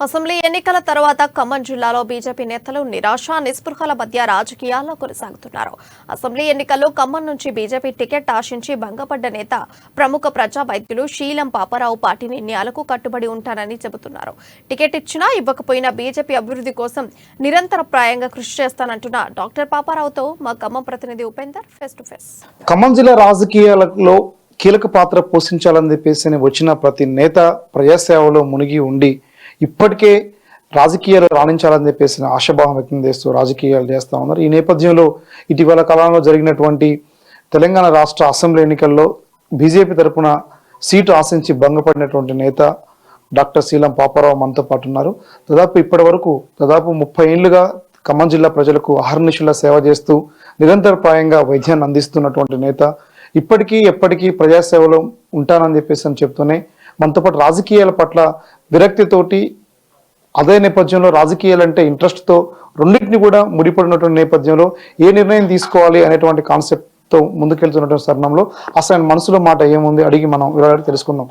Assembly ఎన్నికల తర్వాత ఖమ్మం జిల్లాలో బీజేపీ నేతలు నిరాశ నిస్పృహల మధ్య రాజకీయాల్లో కొనసాగుతున్నారు. అసెంబ్లీ ఎన్నికల్లో ఖమ్మం నుంచి బీజేపీ టికెట్ ఆశించి భంగపడ్డ నేత ప్రముఖ ప్రజా వైద్యులు శీలం పాపారావు పార్టీ నిర్ణయాలకు కట్టుబడి ఉంటానని చెబుతున్నారు. టికెట్ ఇచ్చినా ఇవ్వకపోయినా బీజేపీ అభివృద్ధి కోసం నిరంతరప్రాయంగా కృషి చేస్తానంటున్న డాక్టర్ పాపారావుతో మా ఖమ్మం ప్రతినిధి Upender face to face. Khammam జిల్లా రాజకీయాలలో కీలక పాత్ర పోషించాలని చెప్పేసి వచ్చిన ప్రతి నేత ప్రజాసేవలో మునిగి ఉండి ఇప్పటికే రాజకీయాలు రాణించాలని చెప్పేసి ఆశాభావం వ్యక్తం చేస్తూ రాజకీయాలు చేస్తూ ఉన్నారు. ఈ నేపథ్యంలో ఇటీవల కాలంలో జరిగినటువంటి తెలంగాణ రాష్ట్ర అసెంబ్లీ ఎన్నికల్లో బీజేపీ తరఫున సీటు ఆశించి భంగపడినటువంటి నేత డాక్టర్ శీలం పాపారావు మనతో పాటు ఉన్నారు. ఇప్పటి వరకు 30 ఏళ్లుగా ఖమ్మం జిల్లా ప్రజలకు అహర్నిశల సేవ చేస్తూ నిరంతరప్రాయంగా వైద్యాన్ని అందిస్తున్నటువంటి నేత ఇప్పటికీ ఎప్పటికీ ప్రజాసేవలో ఉంటానని చెప్పేసి అని చెప్తూనే మనతో పాటు రాజకీయాల పట్ల విరక్తితోటి అదే నేపథ్యంలో రాజకీయాలంటే ఇంట్రెస్ట్తో రెండింటిని కూడా ముడిపడినటువంటి నేపథ్యంలో ఏ నిర్ణయం తీసుకోవాలి అనేటువంటి కాన్సెప్ట్తో ముందుకెళ్తున్నటువంటి తరుణంలో అసలు ఆయన మనసులో మాట ఏముంది అడిగి మనం వివరాలు తెలుసుకుందాం.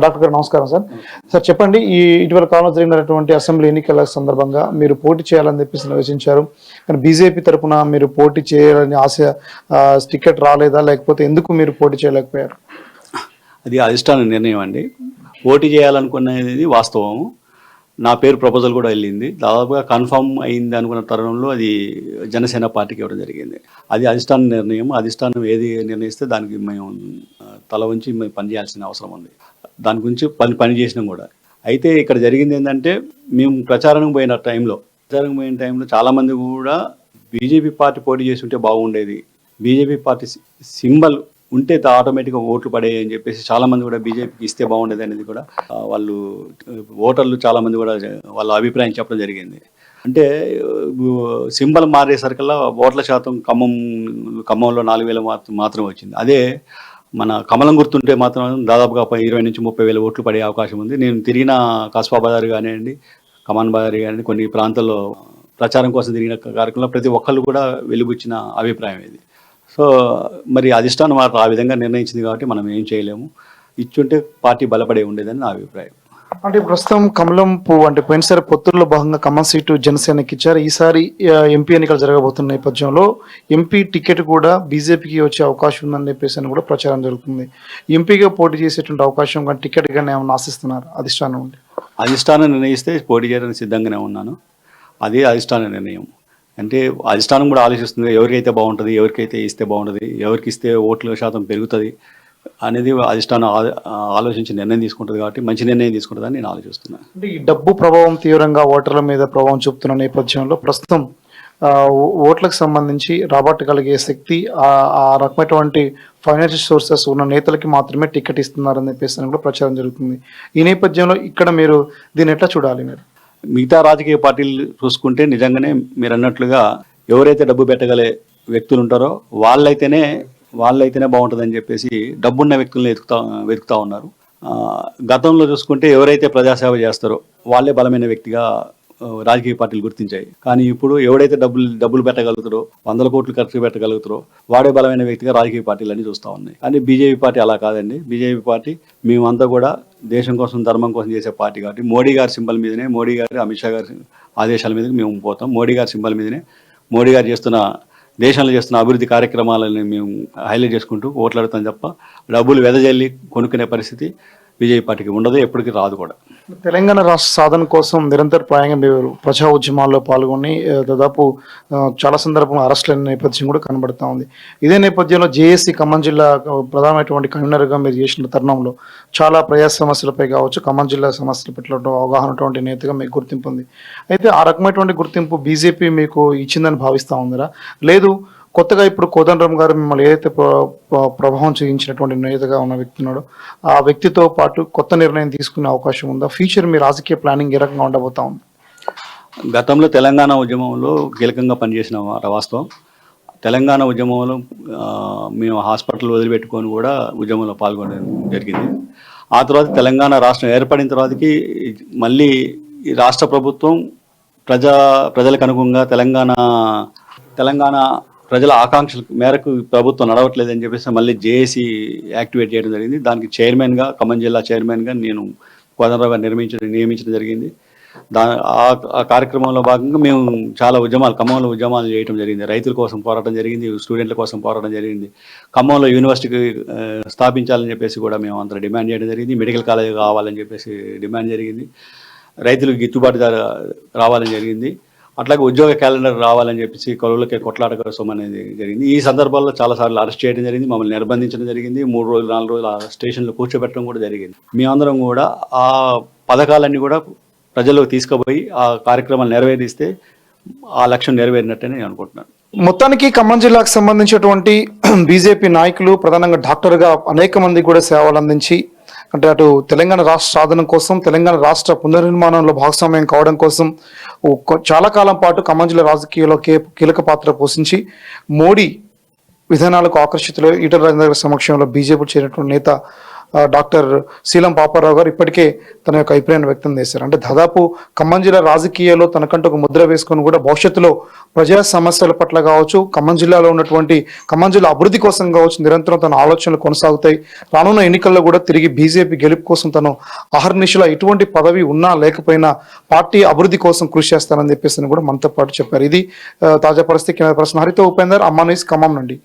డాక్టర్ గారు నమస్కారం సార్. సార్ చెప్పండి, ఈ ఇటీవల కాలంలో జరిగినటువంటి అసెంబ్లీ ఎన్నికల సందర్భంగా మీరు పోటీ చేయాలని చెప్పేసి నిర్వచించారు. కానీ బీజేపీ తరఫున మీరు పోటీ చేయాలని ఆశ టికెట్ రాలేదా, లేకపోతే ఎందుకు మీరు పోటీ చేయలేకపోయారు? అది అధిష్టాన నిర్ణయం అండి. పోటీ చేయాలనుకునేది వాస్తవము. నా పేరు ప్రపోజల్ కూడా వెళ్ళింది. దాదాపుగా కన్ఫర్మ్ అయింది అనుకున్న తరుణంలో అది జనసేన పార్టీకి ఇవ్వడం జరిగింది. అది అధిష్టాన నిర్ణయం. అధిష్టానం ఏది నిర్ణయిస్తే దానికి మేము తల ఉంచి మేము పనిచేయాల్సిన అవసరం ఉంది. దాని గురించి పని చేసినాం కూడా. అయితే ఇక్కడ జరిగింది ఏంటంటే, మేము ప్రచారం పోయిన టైంలో చాలామంది కూడా బీజేపీ పార్టీ పోటీ చేసి ఉంటే బాగుండేది, బీజేపీ పార్టీ సింబల్ ఉంటే ఆటోమేటిక్గా ఓట్లు పడేవి అని చెప్పేసి చాలామంది కూడా బీజేపీకి ఇస్తే బాగుండేది అనేది కూడా వాళ్ళు ఓటర్లు చాలామంది కూడా వాళ్ళ అభిప్రాయం చెప్పడం జరిగింది. అంటే సింబల్ మారేసరికల్లా ఓట్ల శాతం ఖమ్మంలో 4,000 మాత్రం వచ్చింది. అదే మన కమలం గుర్తుంటే మాత్రం దాదాపుగా 20,000 నుంచి 30,000 ఓట్లు పడే అవకాశం ఉంది. నేను తిరిగిన కస్బా బజార్ కానివ్వండి, కమాన్ బజార్ కానివ్వండి, కొన్ని ప్రాంతాల్లో ప్రచారం కోసం తిరిగిన కార్యక్రమంలో ప్రతి ఒక్కళ్ళు కూడా వెలుబుచ్చిన అభిప్రాయం ఇది. సో మరి అధిష్టానం ఆ విధంగా నిర్ణయించింది కాబట్టి మనం ఏం చేయలేము. ఇచ్చుంటే పార్టీ బలపడే ఉండేదని నా అభిప్రాయం. అంటే ప్రస్తుతం కమలం పువ్వు అంటే పోయినసారి పొత్తుల్లో భాగంగా ఖమ్మం సీటు జనసేనకి ఇచ్చారు. ఈసారి ఎంపీ ఎన్నికలు జరగబోతున్న నేపథ్యంలో ఎంపీ టికెట్ కూడా బీజేపీకి వచ్చే అవకాశం ఉందని చెప్పేసి అని కూడా ప్రచారం జరుగుతుంది. ఎంపీగా పోటీ చేసేటువంటి అవకాశం కానీ టికెట్ కానీ ఏమైనా ఆశిస్తున్నారు అధిష్టానం నుండి? అధిష్టానం నిర్ణయిస్తే పోటీ చేయడానికి సిద్ధంగానే ఉన్నాను. అదే అధిష్టాన నిర్ణయం. అంటే అధిష్టానం కూడా ఆలోచిస్తుంది, ఎవరికైతే బాగుంటుంది, ఎవరికైతే ఇస్తే బాగుంటుంది, ఎవరికి ఇస్తే ఓట్ల శాతం పెరుగుతుంది అనేది అధిష్టానం ఆలోచించి నిర్ణయం తీసుకుంటుంది. కాబట్టి మంచి నిర్ణయం తీసుకుంటుందని నేను ఆలోచిస్తున్నాను. అంటే ఈ డబ్బు ప్రభావం తీవ్రంగా ఓటర్ల మీద ప్రభావం చూపుతున్న నేపథ్యంలో ప్రస్తుతం ఓట్లకు సంబంధించి రాబట్టగలిగే శక్తి ఆ రకమైనటువంటి ఫైనాన్షియల్ సోర్సెస్ ఉన్న నేతలకి మాత్రమే టికెట్ ఇస్తున్నారని చెప్పేసి కూడా ప్రచారం జరుగుతుంది. ఈ నేపథ్యంలో ఇక్కడ మీరు దీన్ని ఎట్లా చూడాలి? మీరు మిగతా రాజకీయ పార్టీలు చూసుకుంటే నిజంగానే మీరు అన్నట్లుగా ఎవరైతే డబ్బు పెట్టగలే వ్యక్తులు ఉంటారో వాళ్ళైతేనే బాగుంటుందని చెప్పేసి డబ్బున్న వ్యక్తులను వెతుకుతా ఉన్నారు. గతంలో చూసుకుంటే ఎవరైతే ప్రజాసేవ చేస్తారో వాళ్ళే బలమైన వ్యక్తిగా రాజకీయ పార్టీలు గుర్తించాయి. కానీ ఇప్పుడు ఎవడైతే డబ్బులు పెట్టగలుగుతారో, 100 కోట్లు ఖర్చు పెట్టగలుగుతారో వాడే బలమైన వ్యక్తిగా రాజకీయ పార్టీలు అన్ని చూస్తూ ఉన్నాయి. కానీ బీజేపీ పార్టీ అలా కాదండి. బీజేపీ పార్టీ మేమంతా కూడా దేశం కోసం, ధర్మం కోసం చేసే పార్టీ. కాబట్టి మోడీ గారి సింబల్ మీదనే, మోడీ గారు అమిత్ షా గారి ఆదేశాల మీదకి మేము పోతాం. మోడీ గారి సింబల్ మీదనే మోడీ గారు దేశంలో చేస్తున్న అభివృద్ధి కార్యక్రమాలని మేము హైలైట్ చేసుకుంటూ ఓట్లాడుతాం తప్ప డబ్బులు వెదజల్లి కొనుక్కునే పరిస్థితి బీజేపీ పార్టీకి ఉండదు, ఎప్పటికీ రాదు కూడా. తెలంగాణ రాష్ట్ర సాధన కోసం నిరంతరప్రాయంగా మీరు ప్రజా ఉద్యమాల్లో పాల్గొని దాదాపు చాలా సందర్భంలో అరెస్టుల నేపథ్యం కూడా కనబడుతూ ఉంది. ఇదే నేపథ్యంలో జేఏసీ ఖమ్మం జిల్లా ప్రధానమైనటువంటి కన్వీనర్గా మీరు చేసిన తరుణంలో చాలా ప్రజా సమస్యలపై కావచ్చు, ఖమ్మం జిల్లా సమస్యల పట్ల అవగాహన ఉన్నటువంటి నేతగా మీకు గుర్తింపు ఉంది. అయితే ఆ రకమైనటువంటి గుర్తింపు బీజేపీ మీకు ఇచ్చిందని భావిస్తూ ఉందరా? లేదు కొత్తగా ఇప్పుడు కోదండరామ్ గారు మిమ్మల్ని ఏదైతే ప్రభావం చూపించినటువంటి నేతగా ఉన్న వ్యక్తి ఉన్నాడో ఆ వ్యక్తితో పాటు కొత్త నిర్ణయం తీసుకునే అవకాశం ఉందా? ఫ్యూచర్ మీ రాజకీయ ప్లానింగ్ ఏ రకంగా ఉండబోతా ఉంది? గతంలో తెలంగాణ ఉద్యమంలో కీలకంగా పనిచేసిన వాస్తవం. తెలంగాణ ఉద్యమంలో మేము హాస్పిటల్ వదిలిపెట్టుకొని కూడా ఉద్యమంలో పాల్గొనడం జరిగింది. ఆ తర్వాత తెలంగాణ రాష్ట్రం ఏర్పడిన తర్వాతకి మళ్ళీ ఈ రాష్ట్ర ప్రభుత్వం ప్రజలకు అనుగుణంగా తెలంగాణ ప్రజల ఆకాంక్షల మేరకు ప్రభుత్వం నడవట్లేదని చెప్పేసి మళ్ళీ జేఏసీ యాక్టివేట్ చేయడం జరిగింది. దానికి చైర్మన్గా, ఖమ్మం జిల్లా చైర్మన్గా నేను కోదండరావు గారు నియమించడం జరిగింది. ఆ కార్యక్రమంలో భాగంగా మేము చాలా ఖమ్మంలో ఉద్యమాలు చేయడం జరిగింది. రైతుల కోసం పోరాటం జరిగింది, స్టూడెంట్ల కోసం పోరాటం జరిగింది. ఖమ్మంలో యూనివర్సిటీకి స్థాపించాలని చెప్పేసి కూడా మేము అంతా డిమాండ్ చేయడం జరిగింది. మెడికల్ కాలేజ్ కావాలని చెప్పేసి డిమాండ్ జరిగింది. రైతులకు గిట్టుబాటు ధర రావాలని జరిగింది. అట్లాగే ఉద్యోగ క్యాలెండర్ రావాలని చెప్పేసి కొలువులకే కొట్లాట కోసం అనేది జరిగింది. ఈ సందర్భాల్లో చాలాసార్లు అరెస్ట్ చేయడం జరిగింది, మమ్మల్ని నిర్బంధించడం జరిగింది. 3 రోజులు 4 రోజులు ఆ స్టేషన్లో కూర్చోబెట్టడం కూడా జరిగింది. మేమందరం కూడా ఆ పథకాలన్నీ కూడా ప్రజల్లోకి తీసుకుపోయి ఆ కార్యక్రమాలు నెరవేరిస్తే ఆ లక్ష్యం నెరవేరినట్టే నేను అనుకుంటున్నాను. మొత్తానికి ఖమ్మం జిల్లాకు సంబంధించినటువంటి బీజేపీ నాయకులు ప్రధానంగా డాక్టర్గా అనేక మంది కూడా సేవలు అందించి, అంటే అటు తెలంగాణ రాష్ట్ర సాధన కోసం, తెలంగాణ రాష్ట్ర పునర్నిర్మాణంలో భాగస్వామ్యం కావడం కోసం చాలా కాలం పాటు ఖమ్మం జిల్లా రాజకీయాల్లో కీలక పాత్ర పోషించి మోడీ విధానాలకు ఆకర్షితులు ఈటల రాజేందర్ గారి సమక్షంలో బీజేపీ చేరినటువంటి నేత డాక్టర్ శీలం పాపారావు గారు ఇప్పటికే తన యొక్క అభిప్రాయాన్ని వ్యక్తం చేశారు. అంటే దాదాపు ఖమ్మం జిల్లా రాజకీయాల్లో తనకంటూ ఒక ముద్ర వేసుకొని కూడా భవిష్యత్తులో ప్రజా సమస్యల పట్ల కావచ్చు, ఖమ్మం జిల్లాలో ఉన్నటువంటి ఖమ్మం జిల్లా అభివృద్ధి కోసం కావచ్చు నిరంతరం తన ఆలోచనలు కొనసాగుతాయి. రానున్న ఎన్నికల్లో కూడా తిరిగి బీజేపీ గెలుపు కోసం తను అహర్నిశలా ఎటువంటి పదవి ఉన్నా లేకపోయినా పార్టీ అభివృద్ధి కోసం కృషి చేస్తానని చెప్పేసి కూడా మనతో పాటు చెప్పారు. ఇది తాజా పరిస్థితి. కెమెరా పర్సన్ హరితో ఉపేందర్, అమ్మా న్యూస్, ఖమ్మం నుండి.